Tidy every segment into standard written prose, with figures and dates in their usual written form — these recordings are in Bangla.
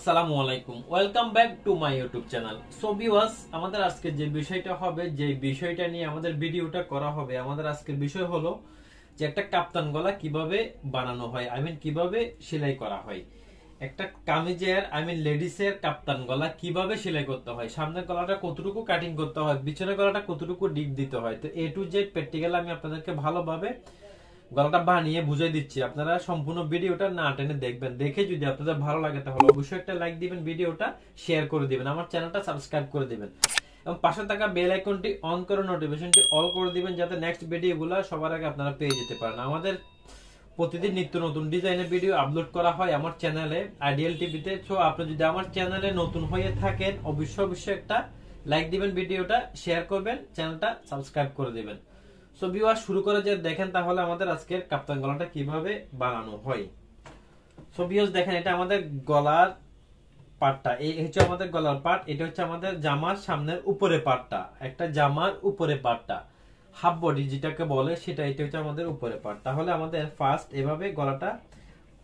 আসসালামু আলাইকুম, welcome back to my YouTube channel. So viewers, আমাদের আজকে যে বিষয়টা হবে, যে বিষয়টা নিয়ে আমাদের ভিডিওটা করা হবে, আমাদের আজকের বিষয় হলো যে একটা কাপ্তান গলা কিভাবে বানানো হয়, কিভাবে সেলাই করা হয়। একটা কামিজের লেডিসের কাপ্তান গলা কিভাবে সেলাই করতে হয়, সামনের গলাটা কতটুকু কাটিং করতে হয়, পিছনের গলাটা কতটুকু ডিপ দিতে হয়। তো এ টু জেড প্র্যাকটিক্যাল আমি আপনাদেরকে ভালোভাবে গলাটা বানিয়ে বুঝাই দিচ্ছি। আপনারা সম্পূর্ণ ভিডিওটা না টেনে দেখবেন। দেখে যদি আপনাদের ভালো লাগে তাহলে অবশ্যই একটা লাইক দিবেন, ভিডিওটা শেয়ার করে দিবেন, আমার চ্যানেলটা সাবস্ক্রাইব করে দিবেন এবং পাশে থাকা বেল আইকনটি অন করে নোটিফিকেশনটি অল করে দিবেন, যাতে নেক্সট ভিডিওগুলো সবার আগে আপনারা পেয়ে যেতে পারেন। আমাদের প্রতিদিন নিত্য নতুন ডিজাইনের ভিডিও আপলোড করা হয় আমার চ্যানেলে আইডিয়াল টিভিতে। সো আপনি যদি আমার চ্যানেলে নতুন হয়ে থাকেন অবশ্যই একটা লাইক দিবেন, ভিডিওটা শেয়ার করবেন, চ্যানেলটা সাবস্ক্রাইব করে দিবেন। সো ভিউয়ার, শুরু করে যে দেখেন তাহলে আমাদের আজকের কাপ্তান গলাটা কিভাবে বানানো হয়। সো ভিউয়ার্স, দেখেন এটা আমাদের গলার পাটটা, এই হচ্ছে আমাদের গলার পাট। এটা হচ্ছে আমাদের জামার সামনের উপরে পাটটা, একটা জামার উপরে পাটটা, হাফ বডি যেটাকে বলে সেটা। এটা হচ্ছে আমাদের উপরে পাট। তাহলে আমাদের ফার্স্ট এভাবে গলাটা,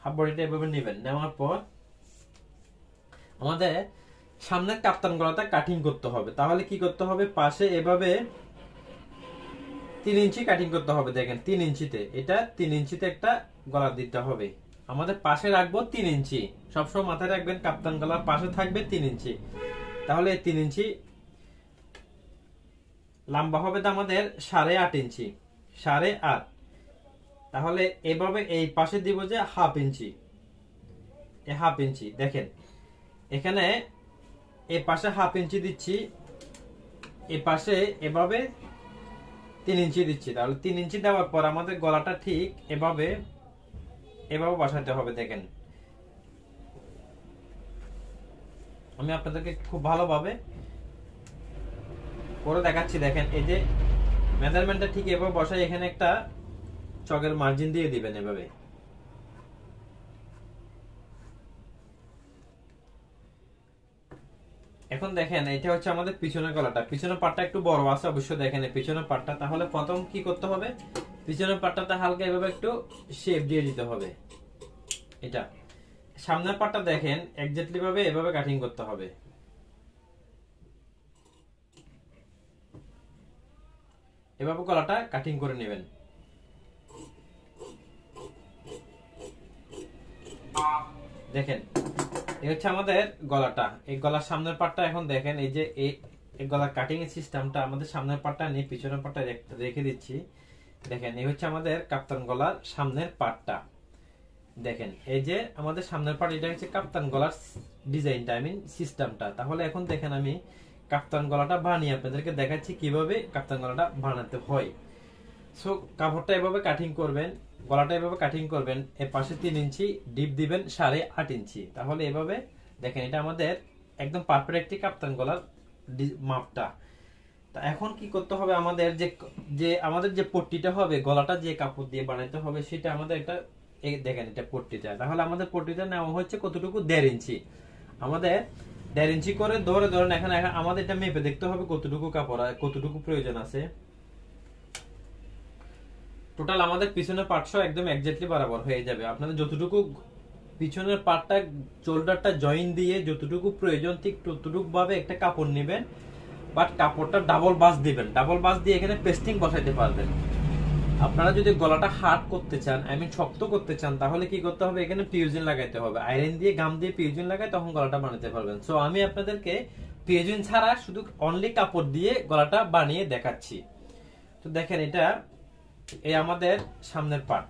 হাফ বডিটা এভাবে নেবেন। নেওয়ার পর আমাদের সামনের কাপ্তান গলাটা কাটিং করতে হবে। তাহলে কি করতে হবে, পাশে এভাবে 3 ইঞ্চি কাটিং করতে হবে। দেখেন 3 ইঞ্চিতে, এটা 3 ইঞ্চিতে একটা গলা দিতে হবে। আমাদের পাশে রাখবো 3 ইঞ্চি, সবসময় মাথায় রাখবেন কাপ্তান গলার পাশে থাকবে 3 ইঞ্চি। তাহলে 3 ইঞ্চি লম্বা হবে তো আমাদের 8.5 ইঞ্চি, 8.5। তাহলে এভাবে এই পাশে দিব যে হাফ ইঞ্চি, হাফ ইঞ্চি। দেখেন এখানে এই পাশে হাফ ইঞ্চি দিচ্ছি, এই পাশে এভাবে 3 ইঞ্চি দিচ্ছি। তাহলে 3 ইঞ্চি দেওয়ার পর আমাদের গলাটা ঠিক এভাবে বসাতে হবে। দেখেন আমি আপনাদেরকে খুব ভালোভাবে করে দেখাচ্ছি। দেখেন এই যে মেজারমেন্টটা ঠিক এভাবে বসাই, এখানে একটা চকের মার্জিন দিয়ে দিবেন এভাবে। এখন দেখেন এটা হচ্ছে আমাদের পিছনের গলাটা, পিছনের পাটটা একটু বড় আছে অবশ্যই। দেখেন পিছনের পাটটা, তাহলে প্রথম কি করতে হবে, পিছনের পাটটাতে হালকা এভাবে একটু শেপ দিয়ে দিতে হবে। এটা সামনের পাটটা দেখেন এক্স্যাক্টলি ভাবে এভাবে কাটিং করতে হবে। এভাবে গলাটা কাটিং করে নেবেন। দেখেন এই হচ্ছে আমাদের গলাটা, এই গলার সামনের পাটটা। এখন দেখেন এই যে এই গলার কাটিং এর সিস্টেমটা, আমাদের সামনের পাটটা নিয়ে পিছনের পাটটা রেখে দিচ্ছি। দেখেন এই হচ্ছে আমাদের কাপ্তান গলার সামনের পাটটা। দেখেন এই যে আমাদের সামনের পাট, এটা হচ্ছে কাপ্তান গলার ডিজাইনটা, সিস্টেমটা। তাহলে এখন দেখেন আমি কাপ্তান গলাটা বানিয়ে আপনাদেরকে দেখাচ্ছি কিভাবে কাপ্তান গলাটা বানাতে হয়। সো কাপড়টা এভাবে কাটিং করবেন, গলাটা এভাবে কাটিং করবেন, এর পাশে 3 ইঞ্চি ডিপ দিবেন 8.5 ইঞ্চি। তাহলে এভাবে দেখেন এটা আমাদের একদম পারফেক্ট একটি কাপ্তান গলার মাপটা। তা এখন কি করতে হবে, আমাদের আমাদের যে পট্টিটা হবে, গলাটা যে কাপড় দিয়ে বানাইতে হবে সেটা আমাদের একটা দেখেন এটা পট্টিটা। তাহলে আমাদের পট্টিটা নেওয়া হচ্ছে কতটুকু, 1.5 ইঞ্চি। আমাদের 1.5 ইঞ্চি করে ধরেন এখানে আমাদের এটা মেপে দেখতে হবে কতটুকু কাপড় কতটুকু প্রয়োজন আছে। টোটাল আমাদের পিছনের পার্টসও একদম এক্স্যাক্টলি বরাবর হয়ে যাবে। আপনাদের যতটুকু পিছনের পার্টটা শোল্ডারটা জয়েন দিয়ে যতটুকু প্রয়োজন ঠিক ততটুকু ভাবে একটা কাপড় নেবেন, বাট কাপড়টা ডাবল বাস দিবেন। ডাবল বাস দিয়ে এখানে পেস্টিং বসাইতে পারবেন। আপনারা যদি গলাটা হার্ড করতে চান, শক্ত করতে চান, তাহলে কি করতে হবে, এখানে পিউজিন লাগাইতে হবে। আয়রন দিয়ে গাম দিয়ে পিউজিন লাগাই, তখন গলাটা বানাতে পারবেন। সো আমি আপনাদেরকে পিউজিন ছাড়া শুধু অনলি কাপড় দিয়ে গলাটা বানিয়ে দেখাচ্ছি। তো দেখেন এটা এই আমাদের সামনের পাট।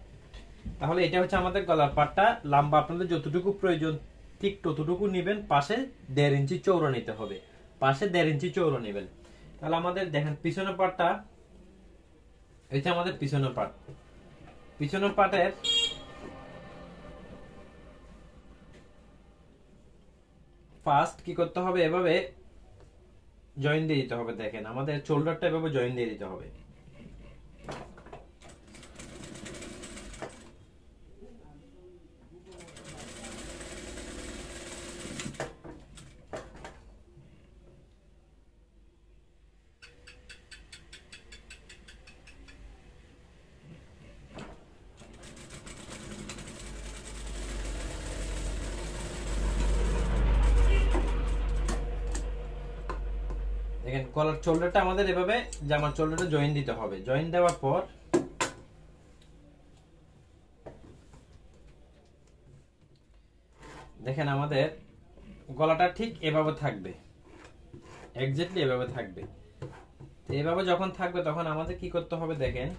তাহলে এটা হচ্ছে আমাদের গলার পাটটা। লম্বা আপনাদের যতটুকু প্রয়োজন ঠিক ততটুকু নেবেন, পাশে 1.5 ইঞ্চি চৌড়া নিতে হবে, পাশে 1.5 ইঞ্চি চৌড়া নেবেন। তাহলে আমাদের দেখেন পিছনের পাটটা, এটা আমাদের পিছনের পাট। পিছনের পাটের ফার্স্ট কি করতে হবে, এভাবে জয়েন দিয়ে দিতে হবে। দেখেন আমাদের শোল্ডারটা এভাবে জয়েন দিয়ে দিতে হবে। দেখেন কলার শোল্ডারটা আমাদের এভাবে জামার শোল্ডারটা জয়েন দিতে হবে। জয়েন দেওয়ার পর দেখেন আমাদের গলাটা ঠিক এভাবে থাকবে, এক্স্যাক্টলি এভাবে থাকবে। তো এভাবে যখন থাকবে তখন আমাদের কি করতে হবে দেখেন,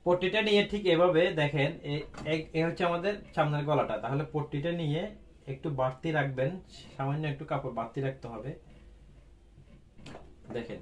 পট্টিটা নিয়ে ঠিক এভাবে দেখেন, এই হচ্ছে আমাদের সামনের গলাটা। তাহলে পট্টিটা নিয়ে একটু বাড়তি রাখবেন, সামান্য একটু কাপড় বাড়তি রাখতে হবে। দেখেন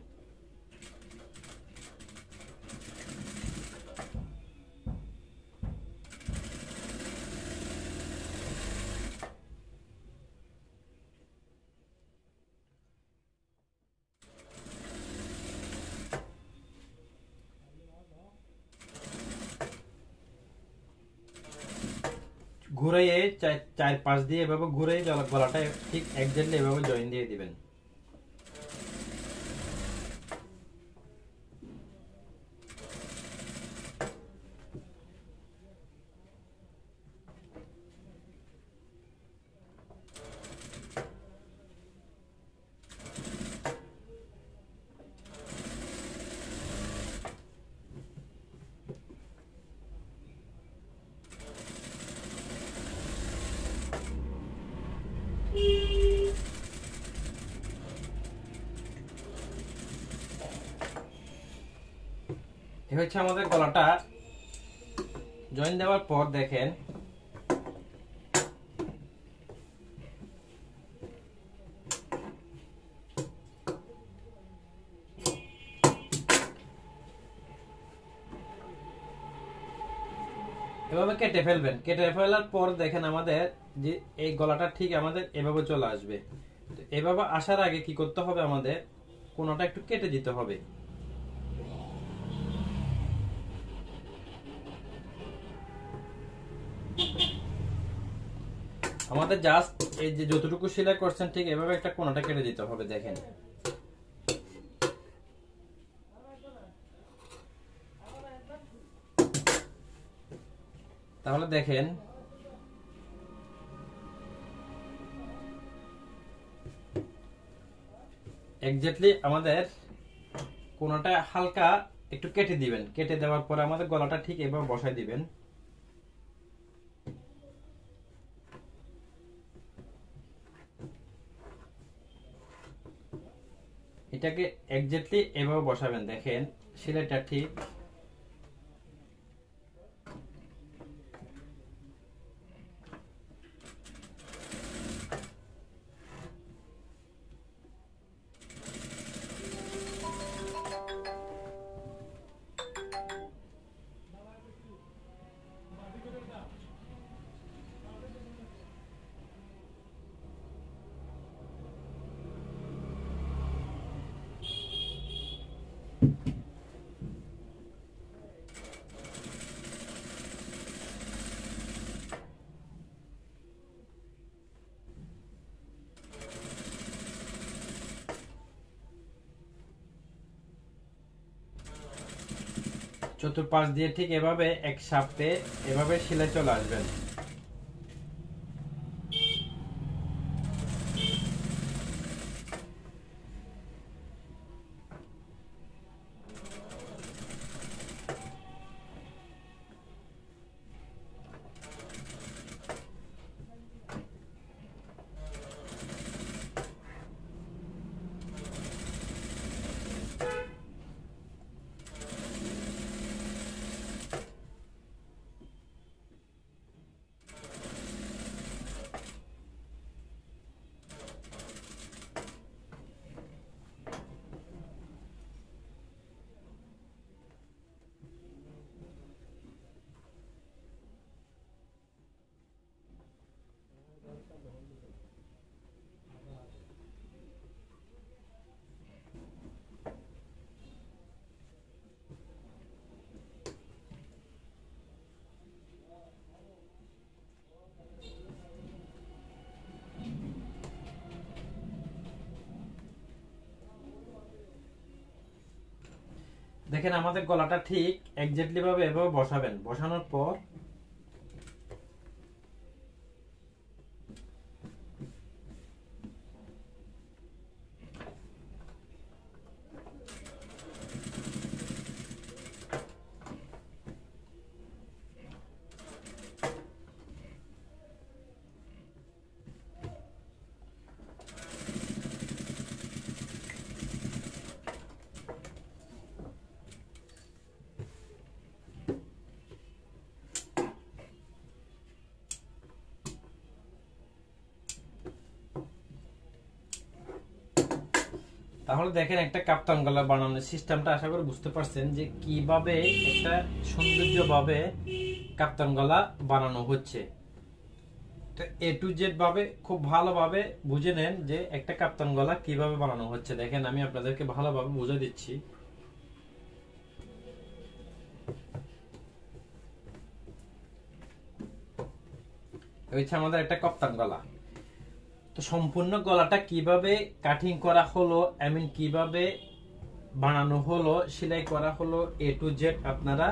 ঘুরাইয়ে চার পাশ দিয়ে এভাবে ঘুরে গলাটা ঠিক একজাক্টলি এভাবে জয়েন দিয়ে দিবেন। এই হচ্ছে আমাদের গলাটা জয়েন দেওয়ার পর দেখেন এভাবে কেটে ফেলবেন। কেটে ফেলার পর দেখেন আমাদের যে এই গলাটা ঠিক আমাদের এভাবে চলে আসবে। তো এভাবে আসার আগে কি করতে হবে, আমাদের কোনটা একটু কেটে দিতে হবে। আমাদের জাস্ট এই যে যতটুকু সেলাই করছেন ঠিক এভাবে একটা কোনটা কেটে দিতে হবে। দেখেন তাহলে দেখেন এক্স্যাক্টলি আমাদের কোনটা হালকা একটু কেটে দিবেন। কেটে দেওয়ার পরে আমাদের গলাটা ঠিক এভাবে বসাই দিবেন। এটাকে এক্স্যাক্টলি এভাবে বসাবেন। দেখেন সেলাইটা ঠিক চতুর্পাশ দিয়ে ঠিক এভাবে এক সাপে এভাবে সেলাই চলে আসবেন। দেখেন আমাদের গলাটা ঠিক এক্স্যাক্টলি ভাবে এভাবে বসাবেন। বসানোর পর তাহলে দেখেন একটা কাপ্তান গলা বানানোর সিস্টেমটা আশা করি বুঝতে পারছেন যে কিভাবে একটা সৌন্দর্যভাবে কাপ্তান গলা বানানো হচ্ছে। তো এ টু জেড ভাবে খুব ভালোভাবে বুঝে নেন যে একটা কাপ্তান গলা কিভাবে বানানো হচ্ছে। দেখেন আমি আপনাদেরকে ভালোভাবে বুঝে দিচ্ছি। হচ্ছে আমাদের একটা কাপ্তান গলা। তো সম্পূর্ণ গলাটা কিভাবে কাটিং করা হলো, এমন কিভাবে বানানো হলো, সেলাই করা হলো, এ টু জেড আপনারা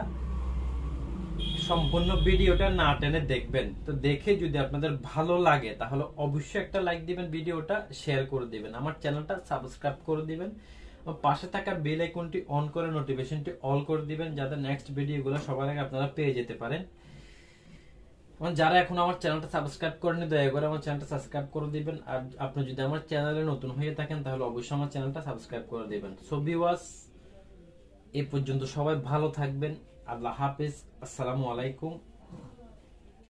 সম্পূর্ণ ভিডিওটা না টেনে দেখবেন। তো দেখে যদি আপনাদের ভালো লাগে তাহলে অবশ্যই একটা লাইক দিবেন, ভিডিওটা শেয়ার করে দিবেন, আমার চ্যানেলটা সাবস্ক্রাইব করে দিবেন, পাশে থাকা বেল আইকনটি অন করে নোটিফিকেশনটি অল করে দিবেন, যাতে নেক্সট ভিডিওগুলো সবার আগে আপনারা পেয়ে যেতে পারেন। যারা এখন আমার চ্যানেলটা সাবস্ক্রাইব করেনি দয়া করে আমার চ্যানেলটা সাবস্ক্রাইব করে দিবেন। আর আপনি যদি আমার চ্যানেলে নতুন হয়ে থাকেন তাহলে অবশ্যই আমার চ্যানেলটা সাবস্ক্রাইব করে দিবেন। সো ভিউয়ার্স, এই পর্যন্ত সবাই ভালো থাকবেন। আল্লাহ হাফেজ, আসসালামু আলাইকুম।